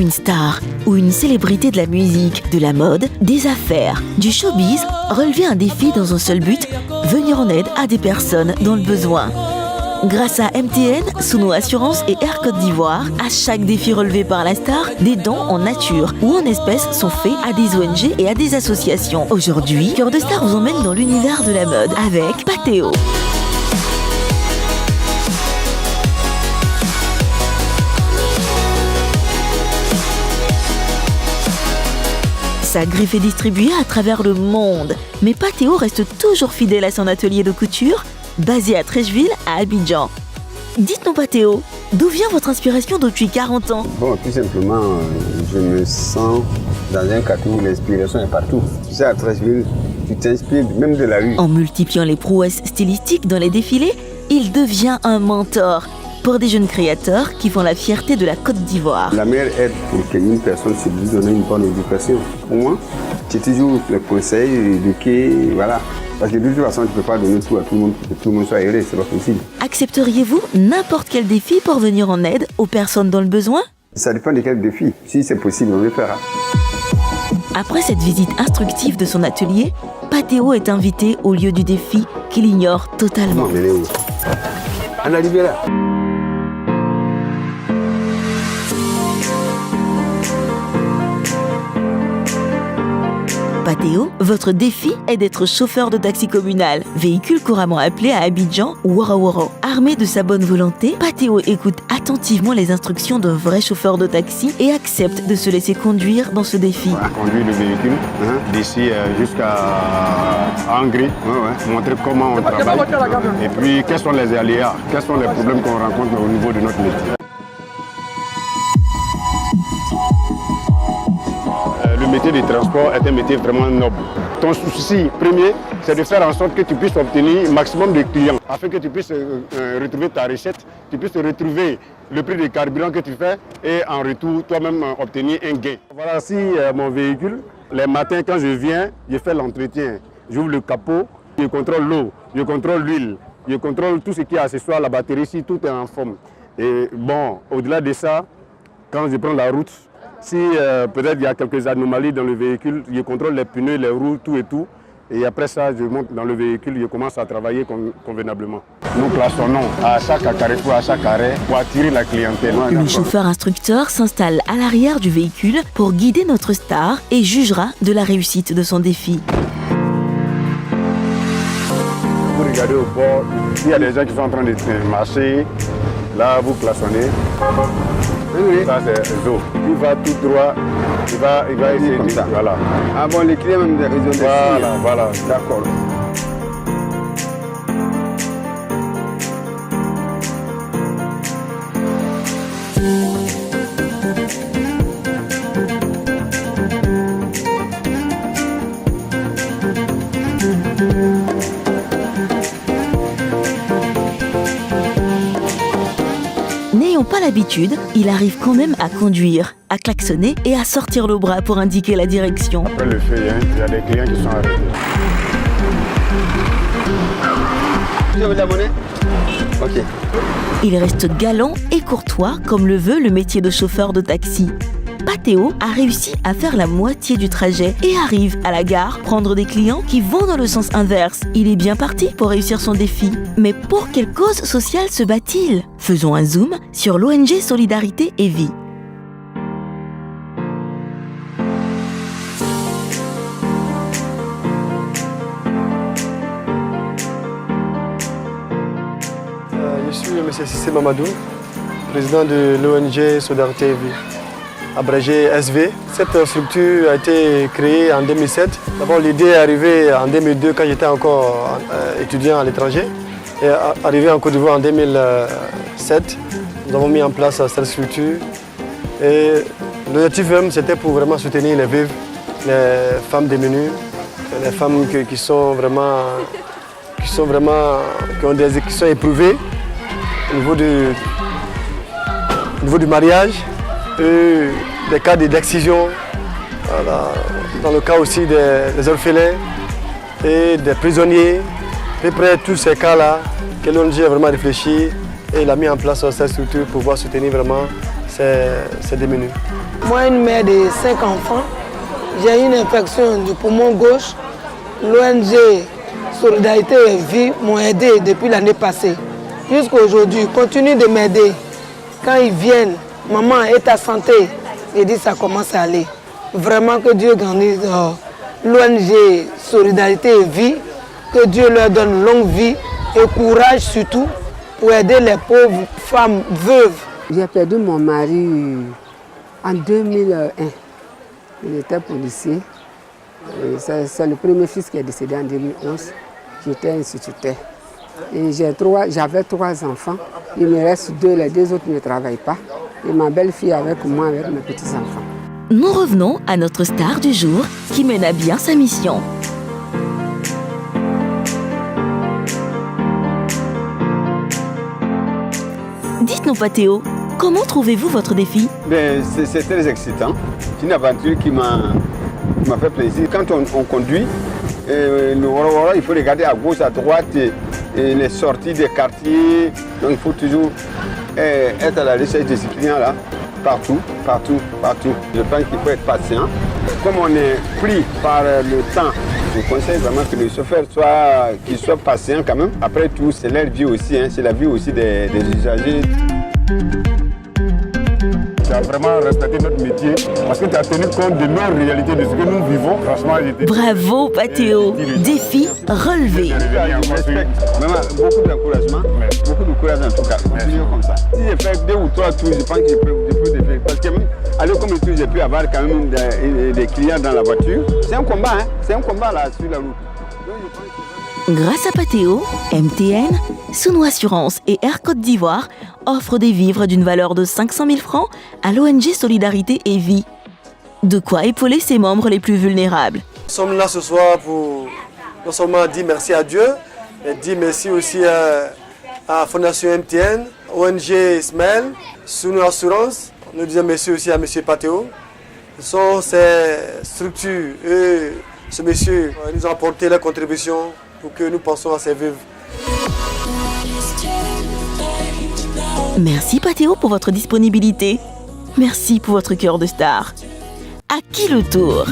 une star ou une célébrité de la musique, de la mode, des affaires, du showbiz, relevez un défi dans un seul but, venir en aide à des personnes dans le besoin. Grâce à MTN, Suno Assurance et Air Côte d'Ivoire, à chaque défi relevé par la star, des dons en nature ou en espèces sont faits à des ONG et à des associations. Aujourd'hui, Cœur de Star vous emmène dans l'univers de la mode avec Patéo. Sa griffe est distribuée à travers le monde. Mais Patéo reste toujours fidèle à son atelier de couture, basé à Treichville, à Abidjan. Dites-nous Patéo, d'où vient votre inspiration depuis 40 ans? Bon, tout simplement, je me sens dans un quartier où l'inspiration est partout. Tu sais, à Treichville, tu t'inspires même de la rue. En multipliant les prouesses stylistiques dans les défilés, il devient un mentor pour des jeunes créateurs qui font la fierté de la Côte d'Ivoire. La meilleure aide pour qu'une personne se lui donne une bonne éducation. Pour moi, c'est toujours le conseil, éduquer, voilà. Parce que de toute façon, tu ne peux pas donner tout à tout le monde pour que tout le monde soit heureux, c'est pas possible. Accepteriez-vous n'importe quel défi pour venir en aide aux personnes dans le besoin? Ça dépend de quel défi. Si c'est possible, on le fera. Après cette visite instructive de son atelier, Patéo est invité au lieu du défi qu'il ignore totalement. Non, mais Léo, Anna Libera. Patéo, votre défi est d'être chauffeur de taxi communal, véhicule couramment appelé à Abidjan Woro Woro. Armé de sa bonne volonté, Patéo écoute attentivement les instructions d'un vrai chauffeur de taxi et accepte de se laisser conduire dans ce défi. Conduire le véhicule d'ici jusqu'à Hongrie, montrer comment on travaille et puis quels sont les aléas, quels sont les problèmes qu'on rencontre au niveau de notre métier. Le métier du transport est un métier vraiment noble. Ton souci premier, c'est de faire en sorte que tu puisses obtenir un maximum de clients, afin que tu puisses retrouver ta recette, tu puisses retrouver le prix du carburant que tu fais et en retour, toi-même obtenir un gain. Voilà ici mon véhicule. Les matins, quand je viens, je fais l'entretien. J'ouvre le capot, je contrôle l'eau, je contrôle l'huile, je contrôle tout ce qui est accessoire, la batterie, si tout est en forme. Et bon, au-delà de ça, quand je prends la route, si peut-être il y a quelques anomalies dans le véhicule, je contrôle les pneus, les roues, tout et tout. Et après ça, je monte dans le véhicule, je commence à travailler convenablement. Nous klaxonnons à chaque carrefour, à chaque arrêt pour attirer la clientèle. Le chauffeur instructeur s'installe à l'arrière du véhicule pour guider notre star et jugera de la réussite de son défi. Vous regardez au bord, il y a des gens qui sont en train de marcher. Là, vous klaxonnez. Oui. Ça, c'est Zo. Il va tout droit. Il va essayer comme ça. Voilà. Ah bon, les clients même des réseaux de voilà. D'accord. N'ayant pas l'habitude, il arrive quand même à conduire, à klaxonner et à sortir le bras pour indiquer la direction. Après le feu, il y a des clients qui sont arrêtés. Vous avez de la monnaie? Ok. Il reste galant et courtois comme le veut le métier de chauffeur de taxi. Patéo a réussi à faire la moitié du trajet et arrive à la gare prendre des clients qui vont dans le sens inverse. Il est bien parti pour réussir son défi. Mais pour quelle cause sociale se bat-il? Faisons un zoom sur l'ONG Solidarité et Vie. Je suis M. Sissé Mamadou, président de l'ONG Solidarité et Vie, abrégé SV. Cette structure a été créée en 2007. D'abord, l'idée est arrivée en 2002 quand j'étais encore étudiant à l'étranger. Et arrivé en Côte d'Ivoire en 2007, nous avons mis en place cette structure. Et l'objectif même, c'était pour vraiment soutenir les veuves, les femmes démunies, les femmes qui sont éprouvées au niveau du mariage, et des cas d'excision, dans le cas aussi des orphelins et des prisonniers. À peu près tous ces cas-là que l'ONG a vraiment réfléchi et il a mis en place cette structure pour pouvoir soutenir vraiment ces démunis. Moi, une mère de 5 enfants, j'ai une infection du poumon gauche. L'ONG Solidarité et Vie m'ont aidé depuis l'année passée. Jusqu'à aujourd'hui, continue de m'aider. Quand ils viennent, maman est à santé. Et dit ça commence à aller. Vraiment que Dieu grandisse l'ONG Solidarité et Vie. Que Dieu leur donne longue vie et courage surtout pour aider les pauvres femmes veuves. J'ai perdu mon mari en 2001. Il était policier. C'est le premier fils qui est décédé en 2011. J'étais instituteur. Et j'avais 3 enfants. Il me reste 2, les 2 autres ne travaillent pas. Et ma belle-fille avec moi, avec mes petits-enfants. Nous revenons à notre star du jour qui mène à bien sa mission. Dites-nous, Pathéo, comment trouvez-vous votre défi? C'est très excitant. C'est une aventure qui m'a fait plaisir. Quand on conduit, il faut regarder à gauche, à droite, et les sorties des quartiers. Donc il faut toujours être à la recherche de ces clients-là, partout. Je pense qu'il faut être patient. Comme on est pris par le temps, je conseille vraiment que le chauffeur soit patient quand même. Après tout, c'est leur vie aussi, c'est la vie aussi des usagers. Tu as vraiment respecté notre métier parce que tu as tenu compte de nos réalités, de ce que nous vivons. Franchement, bravo, Pathéo. Défi relevé. Je respecte vraiment beaucoup d'encouragement, beaucoup de courage en tout cas. Continuez comme ça. Si j'ai fait 2 ou 3 tours, je pense que je peux le faire. Parce que même, aller comme le tour, j'ai pu avoir quand même des clients dans la voiture. C'est un combat, c'est un combat là sur la route. Grâce à Pathéo, MTN, Souno Assurance et Air Côte d'Ivoire offrent des vivres d'une valeur de 500 000 francs à l'ONG Solidarité et Vie. De quoi épauler ses membres les plus vulnérables. Nous sommes là ce soir pour non seulement dire merci à Dieu, mais dire merci aussi à la Fondation MTN, ONG Ismaël, Souno Assurance. Nous disons merci aussi à M. Pathéo. Ce sont ces structures et ce monsieur nous a apporté la contribution pour que nous pensions à ces veuves. Merci Pathéo pour votre disponibilité. Merci pour votre cœur de star. À qui le tour?